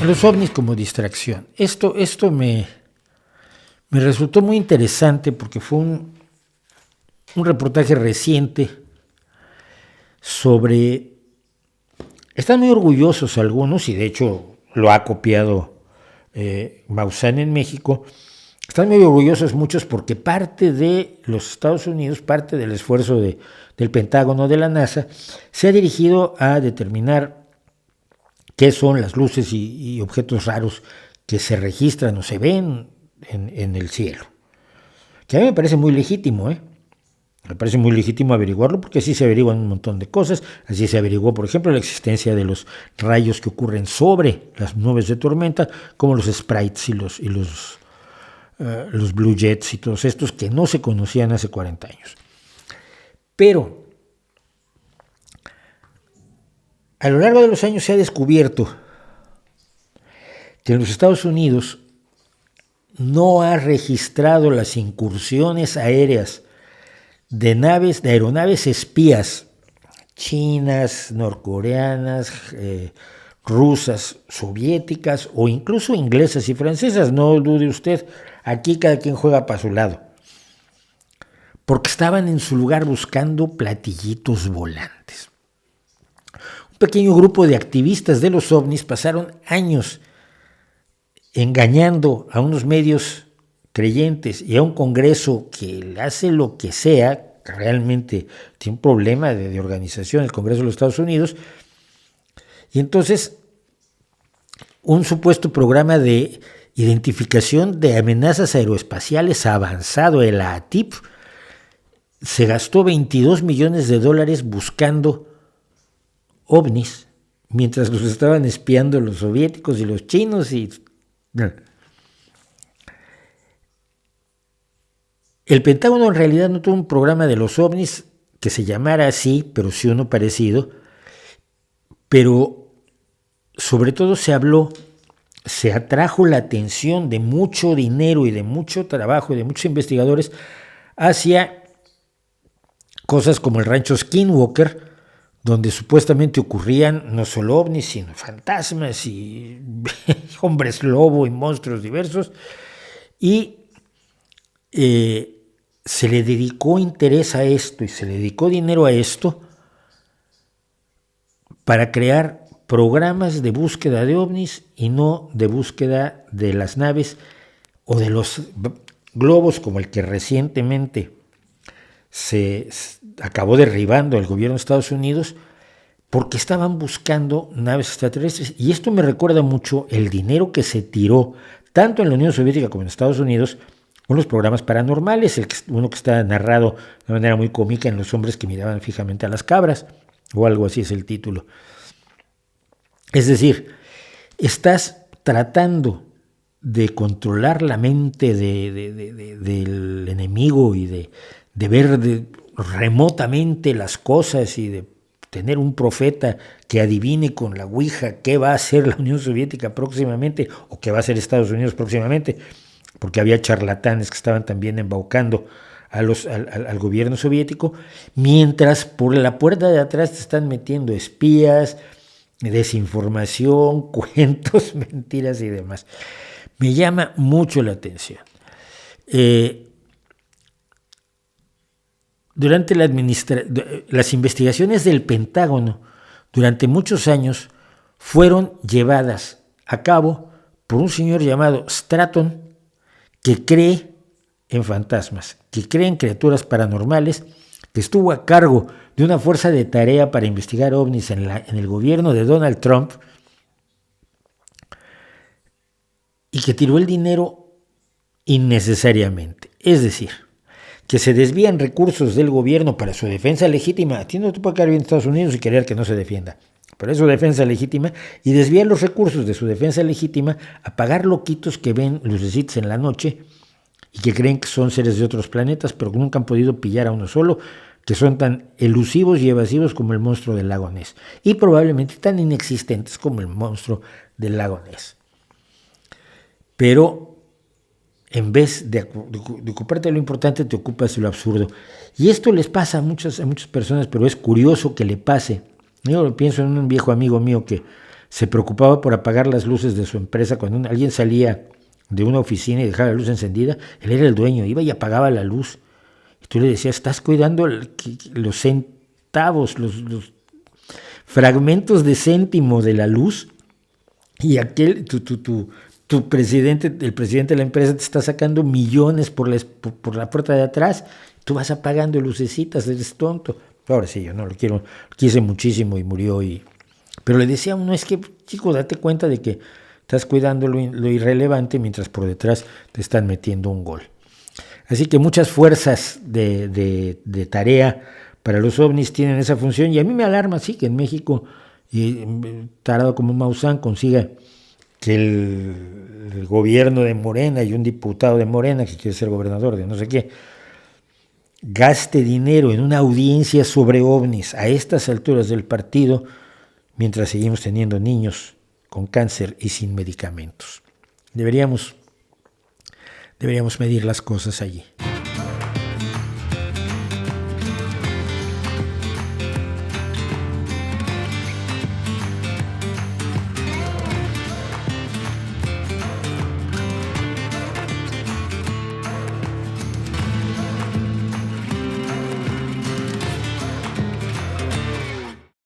Los ovnis como distracción. Esto me resultó muy interesante porque fue un reportaje reciente sobre... Están muy orgullosos algunos, y de hecho lo ha copiado Maussan en México. Están muy orgullosos muchos porque parte de los Estados Unidos, parte del esfuerzo del Pentágono, de la NASA, se ha dirigido a determinar qué son las luces y objetos raros que se registran o se ven en el cielo. Que a mí me parece muy legítimo, Me parece muy legítimo averiguarlo porque así se averiguan un montón de cosas. Así se averiguó, por ejemplo, la existencia de los rayos que ocurren sobre las nubes de tormenta, como los sprites y los Blue Jets y todos estos que no se conocían hace 40 años. Pero a lo largo de los años se ha descubierto que en los Estados Unidos no ha registrado las incursiones aéreas de aeronaves espías chinas, norcoreanas, rusas, soviéticas o incluso inglesas y francesas. No dude usted, aquí cada quien juega para su lado. Porque estaban en su lugar buscando platillitos volantes. Un pequeño grupo de activistas de los ovnis pasaron años engañando a unos medios creyentes y a un Congreso que hace lo que sea, que realmente tiene un problema de organización, el Congreso de los Estados Unidos, y entonces un supuesto programa de identificación de amenazas aeroespaciales avanzado, el AATIP, se gastó $22 millones buscando ovnis, mientras los estaban espiando los soviéticos y los chinos y... El Pentágono en realidad no tuvo un programa de los ovnis que se llamara así, pero sí uno parecido, pero sobre todo se atrajo la atención de mucho dinero y de mucho trabajo y de muchos investigadores hacia cosas como el rancho Skinwalker, donde supuestamente ocurrían no solo ovnis, sino fantasmas y hombres lobo y monstruos diversos, y se le dedicó interés a esto y se le dedicó dinero a esto para crear programas de búsqueda de ovnis y no de búsqueda de las naves o de los globos como el que recientemente se acabó derribando el gobierno de Estados Unidos, porque estaban buscando naves extraterrestres. Y esto me recuerda mucho el dinero que se tiró tanto en la Unión Soviética como en Estados Unidos con los programas paranormales, uno que está narrado de manera muy cómica en Los hombres que miraban fijamente a las cabras, o algo así es el título. Es decir, estás tratando de controlar la mente del enemigo y de ver remotamente las cosas y de tener un profeta que adivine con la ouija qué va a hacer la Unión Soviética próximamente o qué va a hacer Estados Unidos próximamente, porque había charlatanes que estaban también embaucando al gobierno soviético, mientras por la puerta de atrás te están metiendo espías, desinformación, cuentos, mentiras y demás. Me llama mucho la atención. Durante las investigaciones del Pentágono durante muchos años fueron llevadas a cabo por un señor llamado Stratton, que cree en fantasmas, que cree en criaturas paranormales, que estuvo a cargo de una fuerza de tarea para investigar ovnis en el gobierno de Donald Trump y que tiró el dinero innecesariamente. Es decir, que se desvían recursos del gobierno para su defensa legítima. A ti no te puede caer bien Estados Unidos y querer que no se defienda, pero es su defensa legítima, y desvían los recursos de su defensa legítima a pagar loquitos que ven lucecitas en la noche y que creen que son seres de otros planetas, pero que nunca han podido pillar a uno solo, que son tan elusivos y evasivos como el monstruo del lago Ness, y probablemente tan inexistentes como el monstruo del lago Ness. Pero en vez de ocuparte de lo importante, te ocupas de lo absurdo. Y esto les pasa a muchas personas, pero es curioso que le pase. Yo pienso en un viejo amigo mío que se preocupaba por apagar las luces de su empresa. Cuando alguien salía de una oficina y dejaba la luz encendida, él era el dueño, iba y apagaba la luz. Y tú le decías, estás cuidando los centavos, los fragmentos de céntimo de la luz, y tu presidente, el presidente de la empresa, te está sacando millones por la puerta de atrás. Tú vas apagando lucecitas, eres tonto. Ahora sí, yo no lo quise muchísimo y murió. Pero le decía a uno, es que, chico, date cuenta de que estás cuidando lo irrelevante mientras por detrás te están metiendo un gol. Así que muchas fuerzas de tarea para los ovnis tienen esa función, y a mí me alarma, sí, que en México, tarado como Maussan, consiga que el gobierno de Morena y un diputado de Morena que quiere ser gobernador de no sé qué, gaste dinero en una audiencia sobre ovnis a estas alturas del partido, mientras seguimos teniendo niños con cáncer y sin medicamentos. Deberíamos medir las cosas allí.